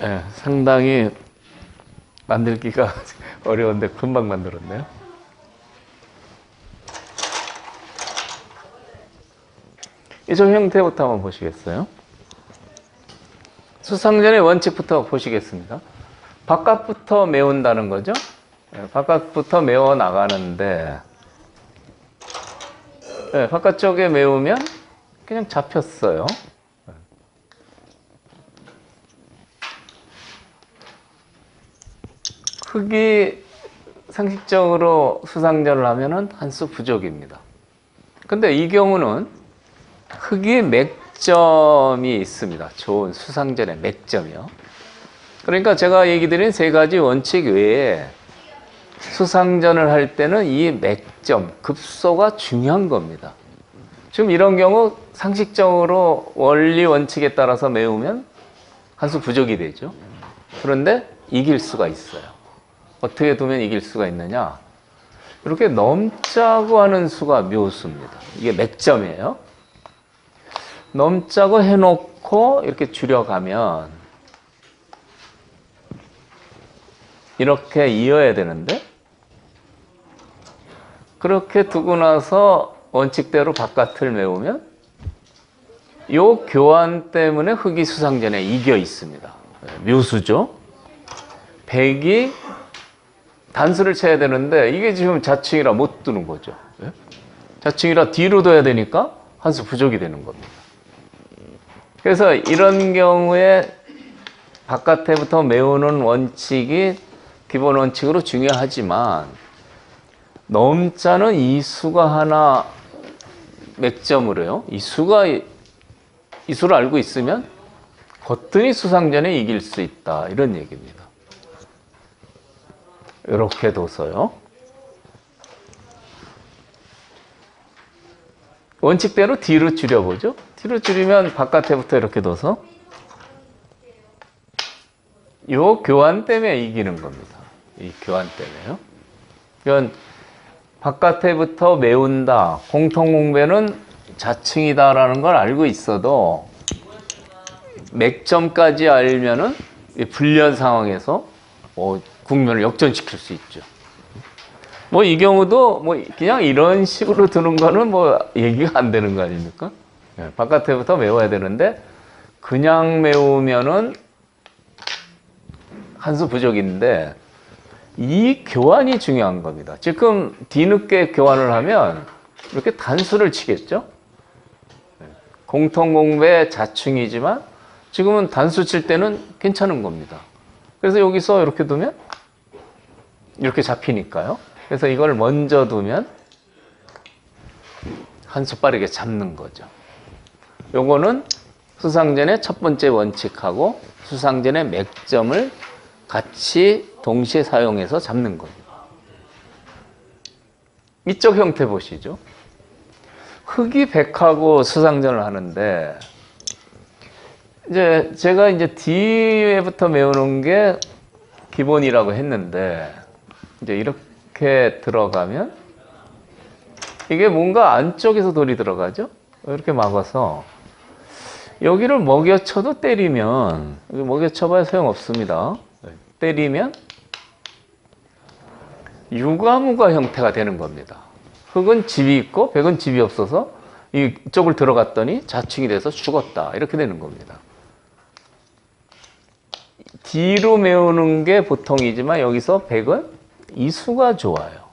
예, 상당히 만들기가 어려운데 금방 만들었네요. 이쪽 형태부터 한번 보시겠어요? 수상전의 원칙부터 보시겠습니다. 바깥부터 메운다는 거죠. 예, 바깥부터 메워 나가는데, 예, 바깥쪽에 메우면 그냥 잡혔어요. 흙이 상식적으로 수상전을 하면은 한 수 부족입니다. 근데 이 경우는 흙이 맥점이 있습니다. 좋은 수상전의 맥점이요. 그러니까 제가 얘기 드린 세 가지 원칙 외에 수상전을 할 때는 이 맥점, 급소가 중요한 겁니다. 지금 이런 경우 상식적으로 원리 원칙에 따라서 메우면 한 수 부족이 되죠. 그런데 이길 수가 있어요. 어떻게 두면 이길 수가 있느냐? 이렇게 넘자고 하는 수가 묘수입니다. 이게 맥점이에요. 넘자고 해놓고 이렇게 줄여가면 이렇게 이어야 되는데, 그렇게 두고 나서 원칙대로 바깥을 메우면 이 교환 때문에 흙이 수상전에 이겨 있습니다. 묘수죠. 백이 단수를 쳐야 되는데 이게 지금 자칭이라 못 두는 거죠. 자칭이라 뒤로 둬야 되니까 한 수 부족이 되는 겁니다. 그래서 이런 경우에 바깥에부터 메우는 원칙이 기본 원칙으로 중요하지만, 넘자는 이 수가 하나 맥점으로요. 이 수를 알고 있으면 거뜬히 수상전에 이길 수 있다, 이런 얘기입니다. 이렇게 둬서요. 원칙대로 뒤로 줄여보죠. 뒤로 줄이면 바깥에부터 이렇게 둬서 이 교환 때문에 이기는 겁니다. 이 교환 때문에요. 그러니까 바깥에부터 메운다, 공통공배는 자칭이다라는 걸 알고 있어도 맥점까지 알면은 불리한 상황에서 국면을 역전시킬 수 있죠. 이 경우도 그냥 이런 식으로 두는 거는 얘기가 안 되는 거 아닙니까? 바깥에부터 메워야 되는데 그냥 메우면은 한 수 부족인데 이 교환이 중요한 겁니다. 지금 뒤늦게 교환을 하면 이렇게 단수를 치겠죠? 공통공배 자충이지만 지금은 단수 칠 때는 괜찮은 겁니다. 그래서 여기서 이렇게 두면 이렇게 잡히니까요. 그래서 이걸 먼저 두면 한 수 빠르게 잡는 거죠. 요거는 수상전의 첫 번째 원칙하고 수상전의 맥점을 같이 동시에 사용해서 잡는 겁니다. 이쪽 형태 보시죠. 흙이 백하고 수상전을 하는데, 제가 뒤에부터 메우는 게 기본이라고 했는데, 이렇게 들어가면 이게 뭔가 안쪽에서 돌이 들어가죠? 이렇게 막아서 여기를 먹여쳐도 때리면, 여기 먹여쳐봐야 소용없습니다. 때리면 유가무가 형태가 되는 겁니다. 흙은 집이 있고 백은 집이 없어서 이쪽을 들어갔더니 자충이 돼서 죽었다, 이렇게 되는 겁니다. 뒤로 메우는 게 보통이지만 여기서 백은 이수가 좋아요.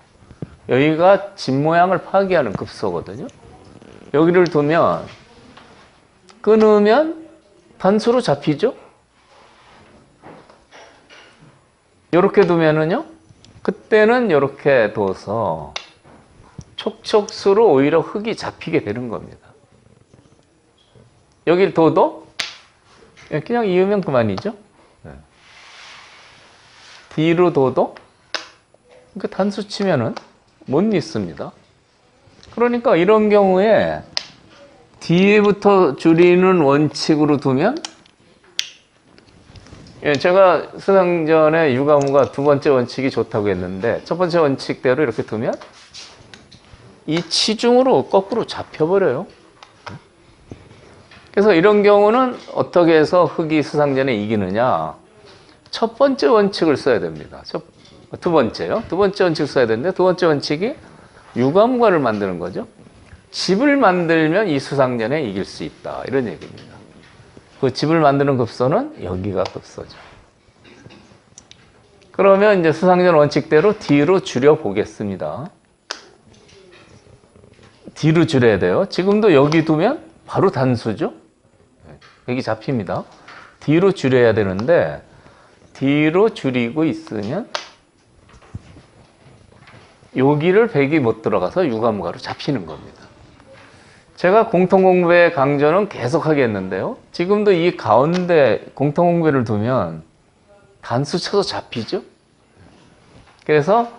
여기가 집 모양을 파괴하는 급소거든요. 여기를 두면 끊으면 단수로 잡히죠. 이렇게 두면은요, 그때는 이렇게 둬서 촉촉수로 오히려 흙이 잡히게 되는 겁니다. 여기를 둬도 그냥 이으면 그만이죠. 뒤로 둬도 단수 치면은 못 있습니다. 그러니까 이런 경우에 뒤에부터 줄이는 원칙으로 두면, 제가 수상전에 유가무가 두 번째 원칙이 좋다고 했는데 첫 번째 원칙대로 이렇게 두면 이 치중으로 거꾸로 잡혀버려요. 그래서 이런 경우는 어떻게 해서 흙이 수상전에 이기느냐? 첫 번째 원칙을 써야 됩니다. 두 번째요. 두 번째 원칙을 써야 되는데 두 번째 원칙이 유감과를 만드는 거죠. 집을 만들면 이 수상전에 이길 수 있다. 이런 얘기입니다. 그 집을 만드는 급소는 여기가 급소죠. 그러면 이제 수상전 원칙대로 뒤로 줄여 보겠습니다. 뒤로 줄여야 돼요. 지금도 여기 두면 바로 단수죠. 여기 잡힙니다. 뒤로 줄여야 되는데 뒤로 줄이고 있으면 여기를 100이 못 들어가서 유감과로 잡히는 겁니다. 제가 공통공부의 강조는 계속 하겠는데요. 지금도 이 가운데 공통공부를 두면 단수 쳐서 잡히죠. 그래서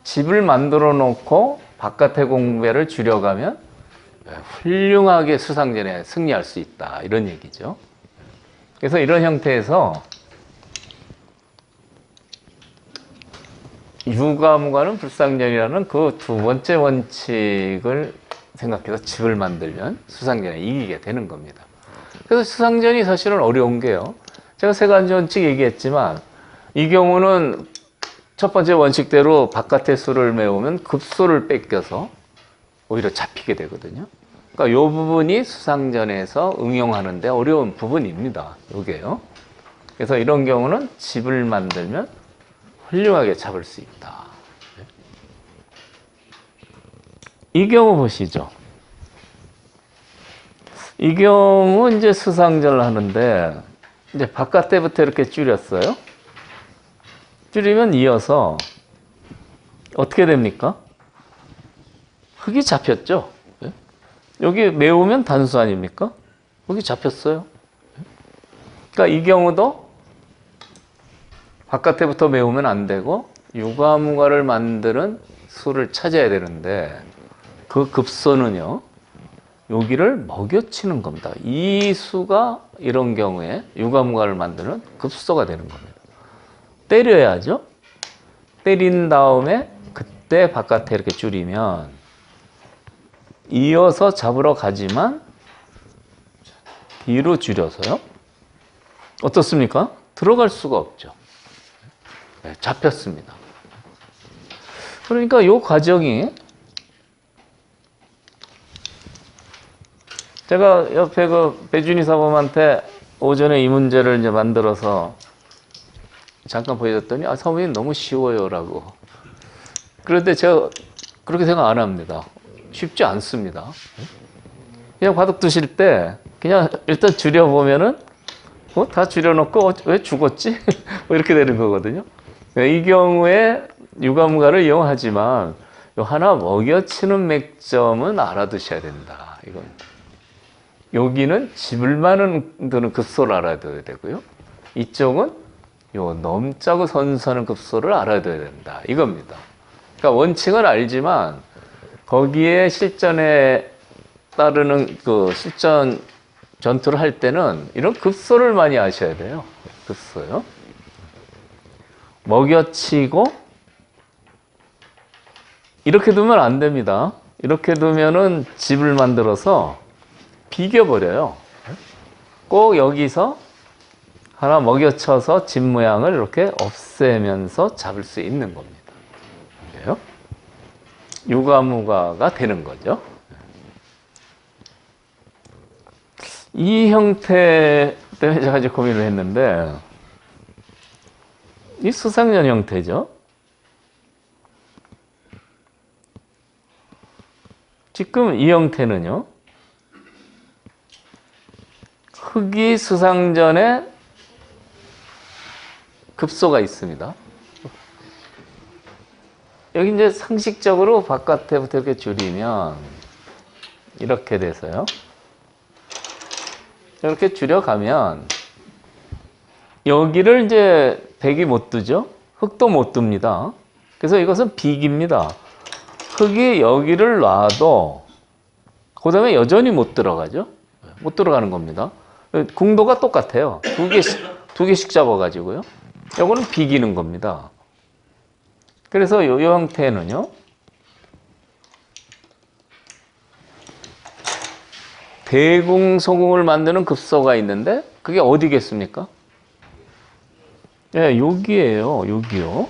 집을 만들어 놓고 바깥의 공배를 줄여가면 훌륭하게 수상전에 승리할 수 있다. 이런 얘기죠. 그래서 이런 형태에서 유감과는 불상전이라는 그 두 번째 원칙을 생각해서 집을 만들면 수상전에 이기게 되는 겁니다. 그래서 수상전이 사실은 어려운 게요. 제가 세 가지 원칙 얘기했지만 이 경우는 첫 번째 원칙대로 바깥의 수를 메우면 급소를 뺏겨서 오히려 잡히게 되거든요. 그러니까 이 부분이 수상전에서 응용하는데 어려운 부분입니다. 이게요. 그래서 이런 경우는 집을 만들면 훌륭하게 잡을 수 있다. 이 경우 보시죠. 이 경우 이제 수상전을 하는데 이제 바깥에부터 이렇게 줄였어요. 줄이면 이어서 어떻게 됩니까? 흙이 잡혔죠. 여기 메우면 단수 아닙니까? 흙이 잡혔어요. 그러니까 이 경우도 바깥에부터 메우면 안 되고 유감과를 만드는 수를 찾아야 되는데 그 급소는요. 여기를 먹여치는 겁니다. 이 수가 이런 경우에 유감과를 만드는 급소가 되는 겁니다. 때려야죠. 때린 다음에 그때 바깥에 이렇게 줄이면 이어서 잡으러 가지만 뒤로 줄여서요. 어떻습니까? 들어갈 수가 없죠. 네, 잡혔습니다. 그러니까 이 과정이 제가 옆에 그 배준희 사범한테 오전에 이 문제를 이제 만들어서 잠깐 보여줬더니 사모님 너무 쉬워요라고. 그런데 제가 그렇게 생각 안 합니다. 쉽지 않습니다. 그냥 바둑 두실 때 그냥 일단 줄여보면은 다 줄여놓고 왜 죽었지? 뭐 이렇게 되는 거거든요. 이 경우에 유감과를 이용하지만 하나 먹여치는 맥점은 알아두셔야 된다. 이건 여기는 집을 만드는 급소를 알아둬야 되고요. 이쪽은 요 넘자고 선서는 급소를 알아둬야 된다. 이겁니다. 그러니까 원칙은 알지만 거기에 실전에 따르는 그 실전 전투를 할 때는 이런 급소를 많이 아셔야 돼요. 급소요. 먹여치고 이렇게 두면 안 됩니다. 이렇게 두면은 집을 만들어서 비겨버려요. 꼭 여기서 하나 먹여쳐서 집 모양을 이렇게 없애면서 잡을 수 있는 겁니다. 이게요. 유가무가가 되는 거죠. 이 형태 때문에 제가 이제 고민을 했는데 이 수상전 형태죠. 지금 이 형태는요. 흙이 수상전에 급소가 있습니다. 여기 이제 상식적으로 바깥에부터 이렇게 줄이면 이렇게 돼서요. 이렇게 줄여가면 여기를 이제 백이 못 두죠. 흙도 못 둡니다. 그래서 이것은 비기입니다. 흙이 여기를 놔도 그 다음에 여전히 못 들어가죠. 못 들어가는 겁니다. 궁도가 똑같아요. 두 개씩 잡아가지고요. 요거는 비기는 겁니다. 그래서 이 형태는요. 대궁, 소궁을 만드는 급소가 있는데 그게 어디겠습니까? 예, 여기에요. 여기요.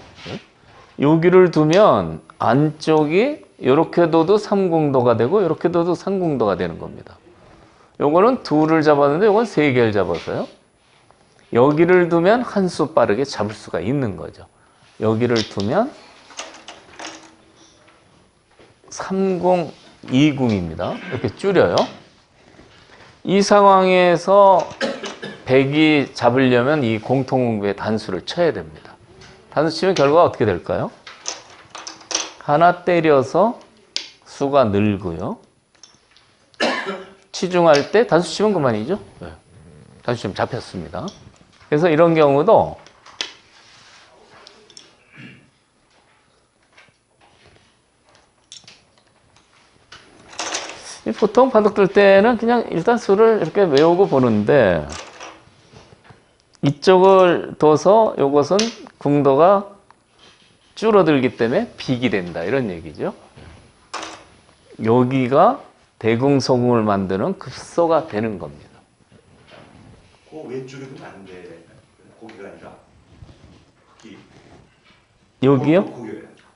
여기를 두면 안쪽이 이렇게 둬도 삼궁도가 되고 이렇게 둬도 삼궁도가 되는 겁니다. 요거는 둘을 잡았는데 요건 세 개를 잡아서요. 여기를 두면 한 수 빠르게 잡을 수가 있는 거죠. 여기를 두면 3궁, 2궁입니다. 이렇게 줄여요. 이 상황에서 백이 잡으려면 이 공통궁의 단수를 쳐야 됩니다. 단수 치면 결과가 어떻게 될까요? 하나 때려서 수가 늘고요. 치중할 때 단수 치면 그만이죠. 네. 단수 치면 잡혔습니다. 그래서 이런 경우도 보통 바둑 둘 때는 그냥 일단 수를 이렇게 외우고 보는데 이쪽을 둬서 이것은 궁도가 줄어들기 때문에 빅이 된다 이런 얘기죠. 여기가 대궁소궁을 만드는 급소가 되는 겁니다. 그 왼쪽에 두면 안 돼. 고기가 아니라 흑기. 여기요?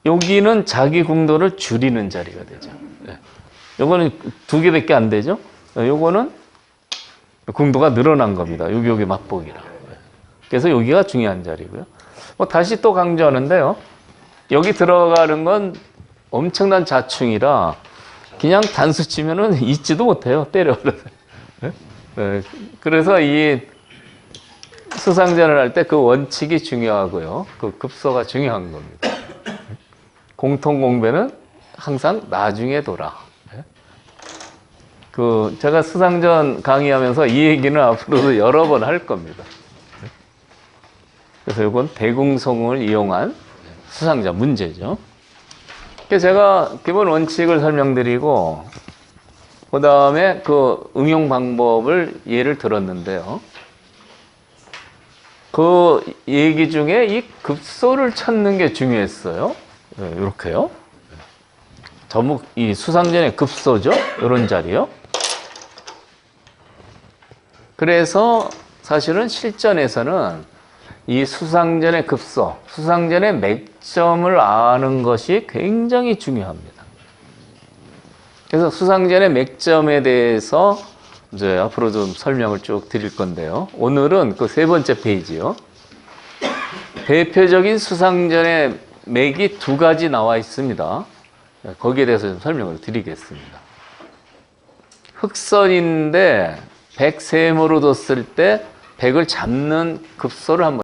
여기는 자기 궁도를 줄이는 자리가 되죠. 네. 요거는 두 개밖에 안 되죠. 요거는 궁도가 늘어난 겁니다. 여기 맛보기라. 그래서 여기가 중요한 자리고요. 다시 또 강조하는데요. 여기 들어가는 건 엄청난 자충이라 그냥 단수 치면은 잊지도 못해요. 때려버려서. 네. 그래서 이 수상전을 할 때 그 원칙이 중요하고요. 그 급소가 중요한 겁니다. 공통공배는 항상 나중에 돌아. 제가 수상전 강의하면서 이 얘기는 앞으로도 여러 번 할 겁니다. 그래서 이건 대궁소궁을 이용한 수상전 문제죠. 그래서 제가 기본 원칙을 설명드리고, 그 다음에 그 응용 방법을 예를 들었는데요. 그 얘기 중에 이 급소를 찾는 게 중요했어요. 네, 이렇게요. 전부 이 수상전의 급소죠. 이런 자리요. 그래서 사실은 실전에서는 이 수상전의 급소, 수상전의 맥점을 아는 것이 굉장히 중요합니다. 그래서 수상전의 맥점에 대해서 이제 앞으로 좀 설명을 쭉 드릴 건데요. 오늘은 그 세 번째 페이지요. 대표적인 수상전의 맥이 두 가지 나와 있습니다. 거기에 대해서 좀 설명을 드리겠습니다. 흑선인데 백세모로 뒀을 때 백을 잡는 급소를 한번